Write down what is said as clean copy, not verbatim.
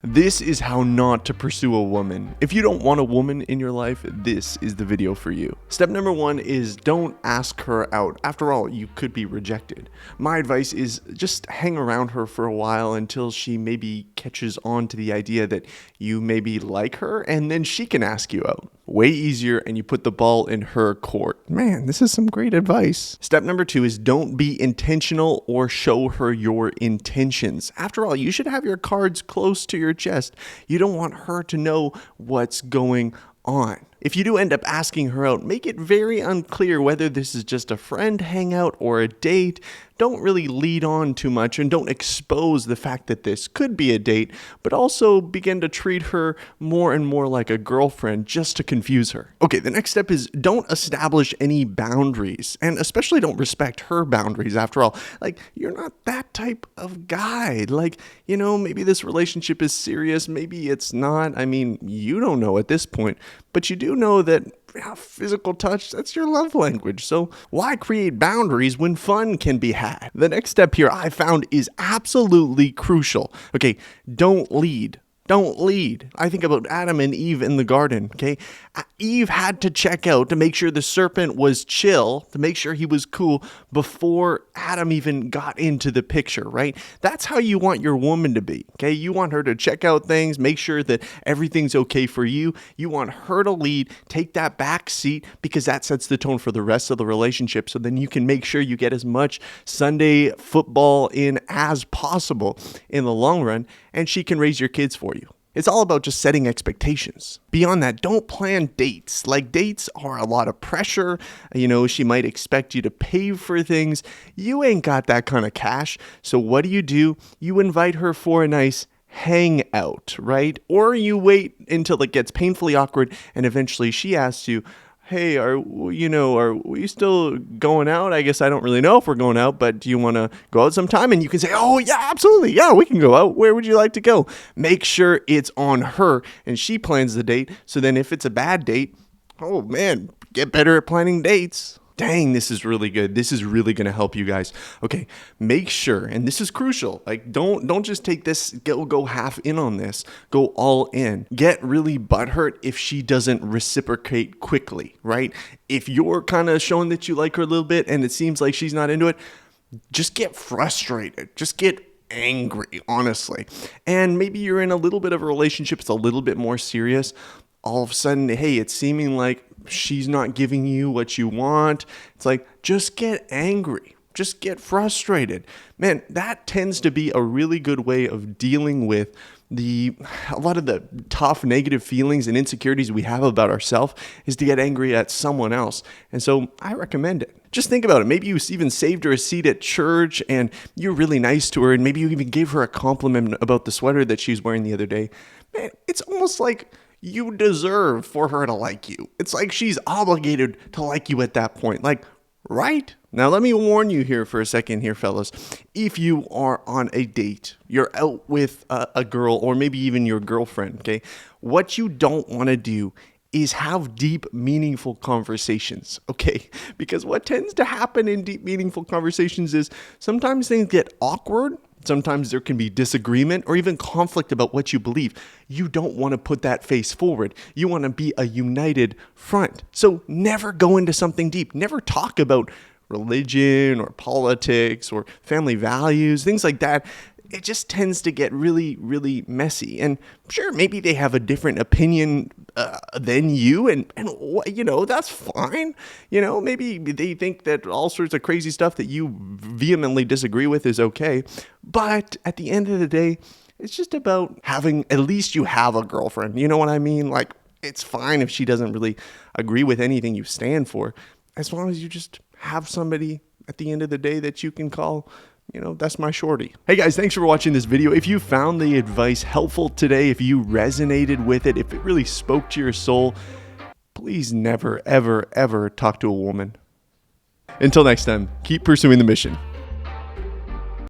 This is how not to pursue a woman. If you don't want a woman in your life, this is the video for you. Step number one is don't ask her out. After all, you could be rejected. My advice is just hang around her for a while until she maybe catches on to the idea that you maybe like her, and then she can ask you out. Way easier, and you put the ball in her court. Man, this is some great advice. Step number two is don't be intentional or show her your intentions. After all, you should have your cards close to your chest. You don't want her to know what's going on. If you do end up asking her out, make it very unclear whether this is just a friend hangout or a date. Don't really lead on too much and don't expose the fact that this could be a date, but also begin to treat her more and more like a girlfriend just to confuse her. Okay, the next step is don't establish any boundaries, and especially don't respect her boundaries. After all, you're not that type of guy. Maybe this relationship is serious, maybe it's not. I mean, you don't know at this point, but you do know that physical touch, that's your love language. So why create boundaries when fun can be had? The next step here I found is absolutely crucial. Okay, don't lead. Don't lead. I think about Adam and Eve in the garden, okay? Eve had to check out to make sure the serpent was chill, to make sure he was cool before Adam even got into the picture, right? That's how you want your woman to be, okay? You want her to check out things, make sure that everything's okay for you. You want her to lead, take that back seat, because that sets the tone for the rest of the relationship. So then you can make sure you get as much Sunday football in as possible in the long run, and she can raise your kids for you. It's all about just setting expectations. Beyond that, don't plan dates. Dates are a lot of pressure. She might expect you to pay for things. You ain't got that kind of cash. So what do? You invite her for a nice hangout, right? Or you wait until it gets painfully awkward and eventually she asks you, hey, are we still going out? I guess I don't really know if we're going out, but do you want to go out sometime? And you can say, oh yeah, absolutely. Yeah, we can go out. Where would you like to go? Make sure it's on her and she plans the date. So then if it's a bad date, oh man, get better at planning dates. Dang, this is really good. This is really going to help you guys. Okay, make sure, and this is crucial, don't just take this, go half in on this, go all in. Get really butthurt if she doesn't reciprocate quickly, right? If you're kind of showing that you like her a little bit and it seems like she's not into it, just get frustrated. Just get angry, honestly. And maybe you're in a little bit of a relationship, it's a little bit more serious. All of a sudden, hey, it's seeming like she's not giving you what you want. It's just get angry. Just get frustrated. Man, that tends to be a really good way of dealing with a lot of the tough negative feelings and insecurities we have about ourselves is to get angry at someone else. And so I recommend it. Just think about it. Maybe you even saved her a seat at church and you're really nice to her, and maybe you even gave her a compliment about the sweater that she was wearing the other day. Man, it's almost like you deserve for her to like you. It's like she's obligated to like you at that point. Right? Now, let me warn you here for a second here, fellas. If you are on a date, you're out with a girl or maybe even your girlfriend, okay? What you don't want to do is have deep, meaningful conversations, okay? Because what tends to happen in deep, meaningful conversations is sometimes things get awkward. Sometimes there can be disagreement or even conflict about what you believe. You don't want to put that face forward. You want to be a united front. So never go into something deep. Never talk about religion or politics or family values, things like that. It just tends to get really, really messy. And sure, maybe they have a different opinion than you, and that's fine. Maybe they think that all sorts of crazy stuff that you vehemently disagree with is okay. But at the end of the day, it's just about having, at least you have a girlfriend. You know what I mean? It's fine if she doesn't really agree with anything you stand for, as long as you just have somebody at the end of the day that you can call, that's my shorty. Hey guys, thanks for watching this video. If you found the advice helpful today, if you resonated with it, if it really spoke to your soul, please never, ever, ever talk to a woman. Until next time, keep pursuing the mission.